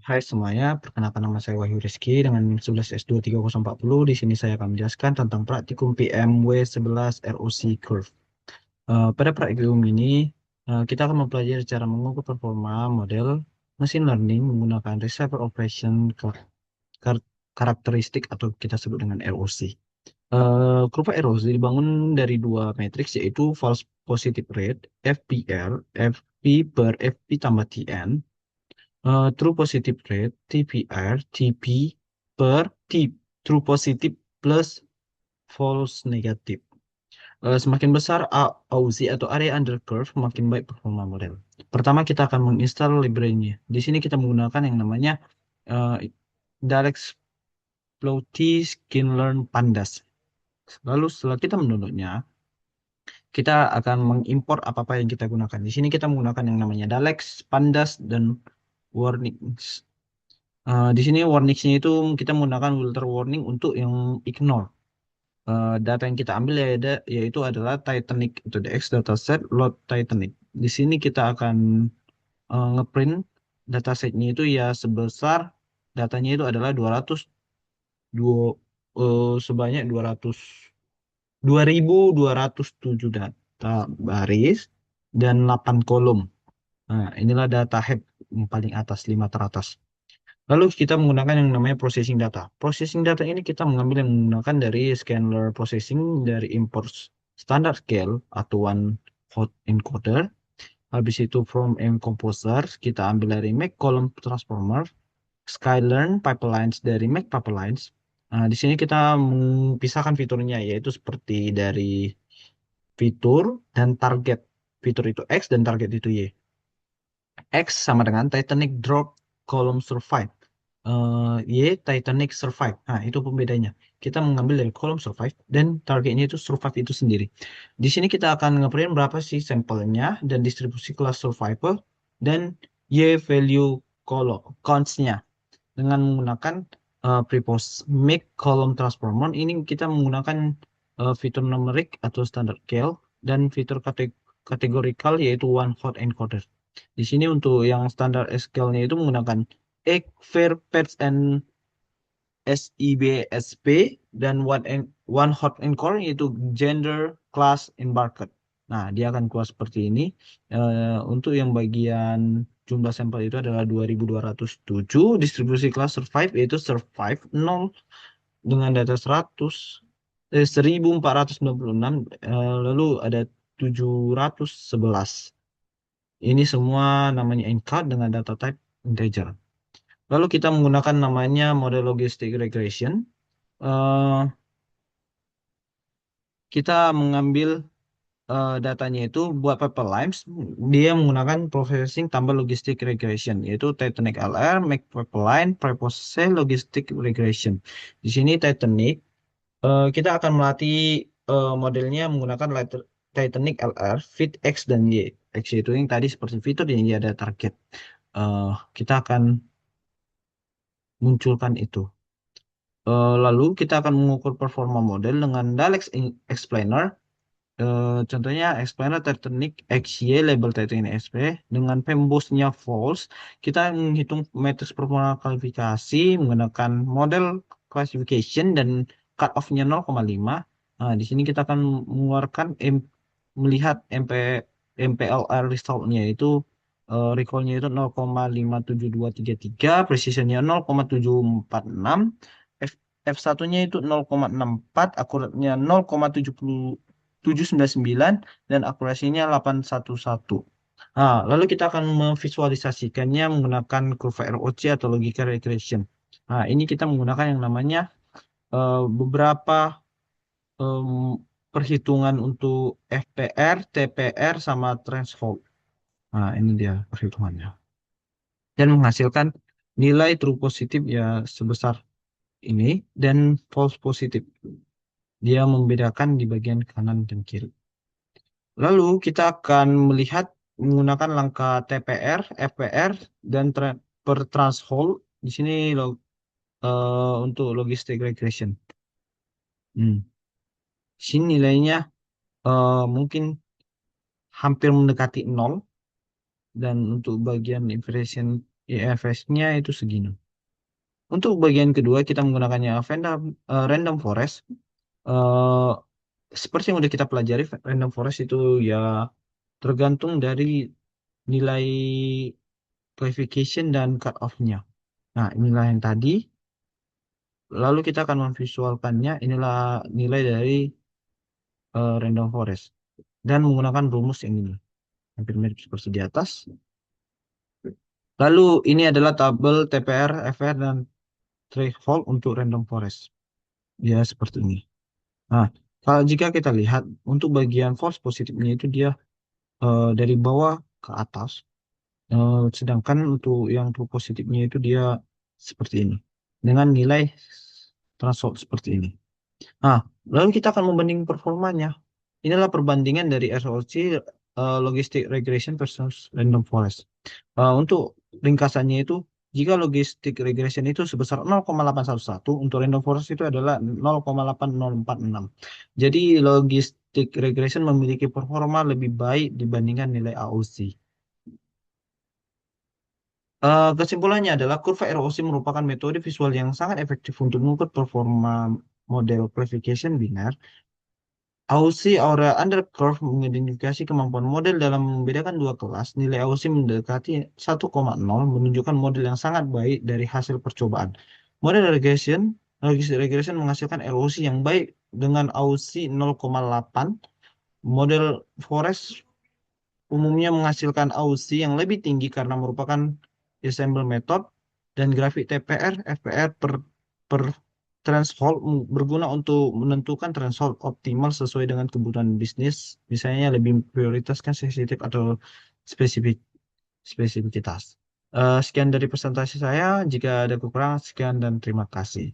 Hai semuanya, perkenalkan nama saya Wahyu Rizky dengan 11S23040. Di sini saya akan menjelaskan tentang praktikum PMW11 ROC Curve. Pada praktikum ini, kita akan mempelajari cara mengukur performa model machine learning menggunakan Receiver Operation kar- karakteristik atau kita sebut dengan ROC. Kurva ROC dibangun dari dua matriks yaitu false positive rate, FPR, FP per FP tambah TN. True positive rate TPR TP per T true positive plus false negative. Semakin besar AUZ atau area under curve, makin baik performa model. Pertama kita akan menginstal library-nya. Di sini kita menggunakan yang namanya uh, Direct Floaty Sklearn Pandas. Lalu setelah kita mendownloadnya, kita akan mengimpor apa-apa yang kita gunakan. Di sini kita menggunakan yang namanya Dalex, Pandas, dan Warnings. Di sini warningsnya itu kita menggunakan filter warning untuk yang ignore. Data yang kita ambil yaitu adalah Titanic itu DX dataset load Titanic. Di sini kita akan ngeprint datasetnya itu ya sebesar datanya itu adalah 200 dua sebanyak 2207 data baris dan 8 kolom. Nah, inilah data head yang paling atas 5 teratas. Lalu kita menggunakan yang namanya processing data. Processing data ini kita mengambil yang menggunakan dari scalar processing dari import standard scale atau one hot encoder. Habis itu from and composer kita ambil dari make column transformer, skylearn pipelines dari make pipelines. Nah, di sini kita mengisahkan fiturnya yaitu seperti dari fitur dan target. Fitur itu X dan target itu Y. X sama dengan Titanic drop column survive. Y Titanic survive. Nah, itu pembedanya. Kita mengambil dari kolom survive dan targetnya itu survive itu sendiri. Di sini kita akan ngeprint berapa sih sampelnya dan distribusi kelas survivor dan Y value column counts-nya dengan menggunakan prepose make column transformer. Ini kita menggunakan fitur numeric atau standard scale dan fitur kategorikal yaitu one hot encoder. Di sini untuk yang standar SQL-nya itu menggunakan egg, fair, pets, and SIBSP dan one hot encore yaitu gender, class, embarked. Nah, dia akan keluar seperti ini. Untuk yang bagian jumlah sampel itu adalah 2207, distribusi kelas survive yaitu survive 0 dengan data 1496, lalu ada 711. Ini semua namanya encode dengan data type integer. Lalu kita menggunakan namanya model logistic regression. Eh, kita mengambil datanya itu buat pipelines, dia menggunakan processing tambah logistic regression, yaitu Titanic LR, make pipeline, preprocess logistic regression. Di sini Titanic, kita akan melatih modelnya menggunakan Titanic LR, fit X dan Y. X itu yang tadi seperti fitur yang dia ada target. Eh, kita akan munculkan itu. Lalu kita akan mengukur performa model dengan Dalex Explainer. Contohnya Explainer Titanic XY label Titanic XP dengan pembosnya false. Kita menghitung matriks performa kualifikasi menggunakan model classification dan cut off-nya 0,5. Nah, di sini kita akan mengeluarkan melihat MPLR result-nya itu recall-nya itu 0,57233, precision-nya 0,746, F, F1-nya itu 0,64, akuratnya 0,799 dan akurasinya 811. Nah, lalu kita akan memvisualisasikannya menggunakan kurva ROC atau logika regression. Nah, ini kita menggunakan yang namanya beberapa em, perhitungan untuk FPR, TPR, sama threshold. Nah, ini dia perhitungannya. Dan menghasilkan nilai true positif ya sebesar ini dan false positif. Dia membedakan di bagian kanan dan kiri. Lalu kita akan melihat menggunakan langkah TPR, FPR, dan per threshold. Di sini untuk logistic regression. Hmm. Di sini nilainya mungkin hampir mendekati nol dan untuk bagian inversion IFS-nya itu segini. Untuk bagian kedua kita menggunakannya random forest. Eh, Seperti yang udah kita pelajari, random forest itu ya tergantung dari nilai classification dan cut off-nya. Nah, inilah yang tadi. Lalu kita akan memvisualkannya. Inilah nilai dari random forest. Dan menggunakan rumus yang ini. Hampir mirip seperti di atas. Lalu ini adalah tabel TPR, FR, dan threshold untuk random forest. Ya, seperti ini. Nah, kalau jika kita lihat untuk bagian false positifnya itu dia dari bawah ke atas. Sedangkan untuk yang true positifnya itu dia seperti ini. Dengan nilai threshold seperti ini. Nah, lalu kita akan membanding performanya. Inilah perbandingan dari SOC Logistic Regression versus Random Forest. Untuk ringkasannya itu, jika logistic regression itu sebesar 0,811, untuk random forest itu adalah 0,8046. Jadi logistic regression memiliki performa lebih baik dibandingkan nilai AOC. Kesimpulannya adalah kurva ROC merupakan metode visual yang sangat efektif untuk mengukur performa model classification biner. AOC Aura Under Curve mengidentifikasi kemampuan model dalam membedakan dua kelas. Nilai AOC mendekati 1,0 menunjukkan model yang sangat baik dari hasil percobaan. Model logistic regression menghasilkan ROC yang baik dengan AOC 0,8. Model Forest umumnya menghasilkan AUC yang lebih tinggi karena merupakan ensemble method dan grafik TPR, FPR per threshold berguna untuk menentukan threshold optimal sesuai dengan kebutuhan bisnis, misalnya lebih prioritaskan sensitif atau spesifik spesifikitas. Sekian dari presentasi saya. Jika ada kekurangan, sekian dan terima kasih.